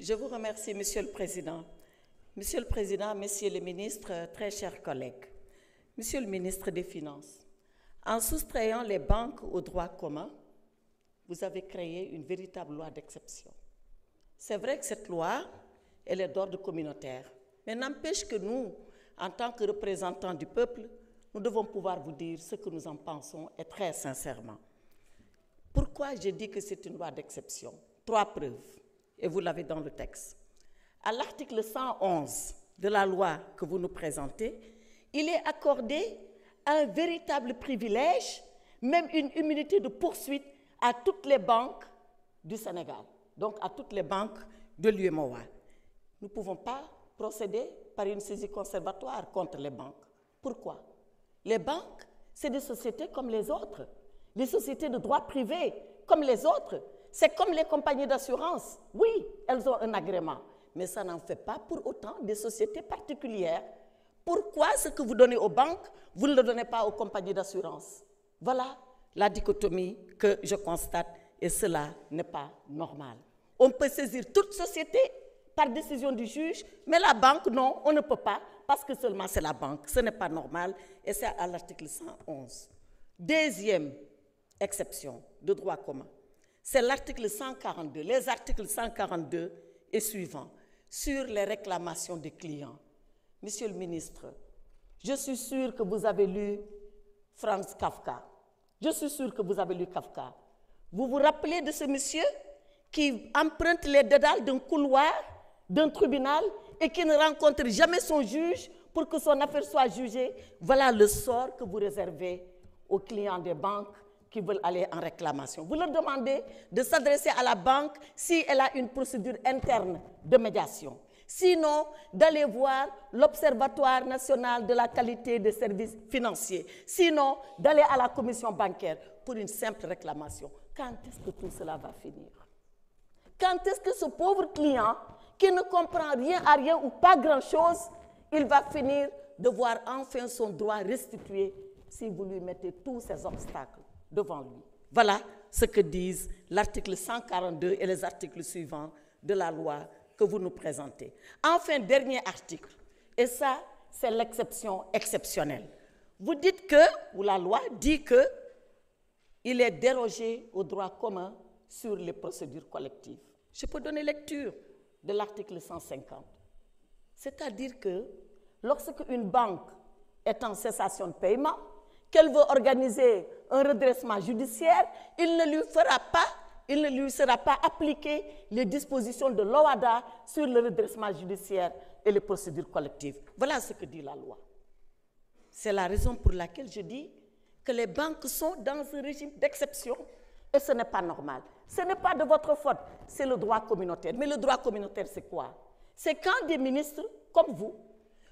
Je vous remercie, Monsieur le Président. Monsieur le Président, Messieurs les ministres, très chers collègues. Monsieur le ministre des Finances, en soustrayant les banques au droit commun, vous avez créé une véritable loi d'exception. C'est vrai que cette loi, elle est d'ordre communautaire, mais n'empêche que nous, en tant que représentants du peuple, nous devons pouvoir vous dire ce que nous en pensons et très sincèrement. Pourquoi j'ai dit que c'est une loi d'exception? 3 preuves, et vous l'avez dans le texte. À l'article 111 de la loi que vous nous présentez, il est accordé un véritable privilège, même une immunité de poursuite à toutes les banques du Sénégal, donc à toutes les banques de l'UEMOA. Nous ne pouvons pas procéder par une saisie conservatoire contre les banques. Pourquoi? Les banques, c'est des sociétés comme les autres, des sociétés de droit privé comme les autres. C'est comme les compagnies d'assurance. Oui, elles ont un agrément, mais ça n'en fait pas pour autant des sociétés particulières. Pourquoi ce que vous donnez aux banques, vous ne le donnez pas aux compagnies d'assurance? Voilà la dichotomie que je constate et cela n'est pas normal. On peut saisir toute société par décision du juge, mais la banque, non, on ne peut pas parce que seulement c'est la banque. Ce n'est pas normal et c'est à l'article 111. Deuxième exception de droit commun, c'est l'article 142, les articles 142 et suivants, sur les réclamations des clients. Monsieur le ministre, je suis sûre que vous avez lu Franz Kafka. Je suis sûre que vous avez lu Kafka. Vous vous rappelez de ce monsieur qui emprunte les dédales d'un couloir, d'un tribunal et qui ne rencontre jamais son juge pour que son affaire soit jugée? Voilà le sort que vous réservez aux clients des banques qui veulent aller en réclamation. Vous leur demandez de s'adresser à la banque si elle a une procédure interne de médiation. Sinon, d'aller voir l'Observatoire national de la qualité des services financiers. Sinon, d'aller à la commission bancaire pour une simple réclamation. Quand est-ce que tout cela va finir? Quand est-ce que ce pauvre client, qui ne comprend rien à rien ou pas grand-chose, il va finir de voir enfin son droit restitué si vous lui mettez tous ces obstacles devant lui? Voilà ce que disent l'article 142 et les articles suivants de la loi que vous nous présentez. Enfin, dernier article, et ça, c'est l'exception exceptionnelle. Vous dites que, ou la loi dit que, il est dérogé au droit commun sur les procédures collectives. Je peux donner lecture de l'article 150. C'est-à-dire que, lorsque une banque est en cessation de paiement, qu'elle veut organiser un redressement judiciaire, il ne lui sera pas appliqué les dispositions de l'OHADA sur le redressement judiciaire et les procédures collectives. Voilà ce que dit la loi. C'est la raison pour laquelle je dis que les banques sont dans un régime d'exception et ce n'est pas normal. Ce n'est pas de votre faute, c'est le droit communautaire. Mais le droit communautaire, c'est quoi? C'est quand des ministres comme vous,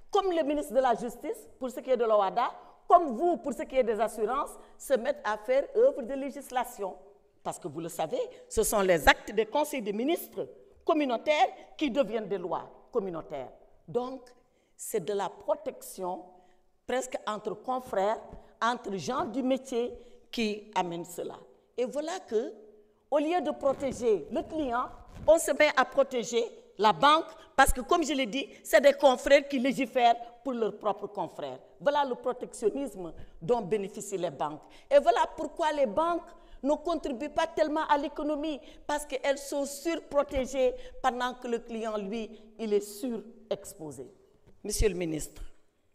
comme le ministre de la Justice, pour ce qui est de l'OHADA, comme vous, pour ce qui est des assurances, se mettent à faire œuvre de législation. Parce que vous le savez, ce sont les actes des conseils des ministres communautaires qui deviennent des lois communautaires. Donc, c'est de la protection presque entre confrères, entre gens du métier qui amène cela. Et voilà que, au lieu de protéger le client, on se met à protéger la banque parce que, comme je l'ai dit, c'est des confrères qui légifèrent pour leurs propres confrères. Voilà le protectionnisme dont bénéficient les banques. Et voilà pourquoi les banques ne contribuent pas tellement à l'économie, parce qu'elles sont surprotégées pendant que le client, lui, il est surexposé. Monsieur le ministre,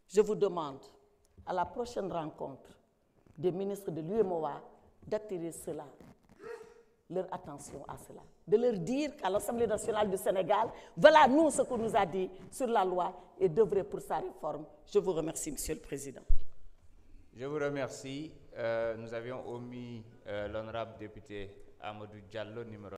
je vous demande, à la prochaine rencontre des ministres de l'UEMOA, d'attirer leur attention à cela, de leur dire qu'à l'Assemblée nationale du Sénégal, voilà nous ce qu'on nous a dit sur la loi et d'œuvrer pour sa réforme. Je vous remercie, Monsieur le Président. Je vous remercie. Nous avions omis l'honorable député Amadou Diallo, numéro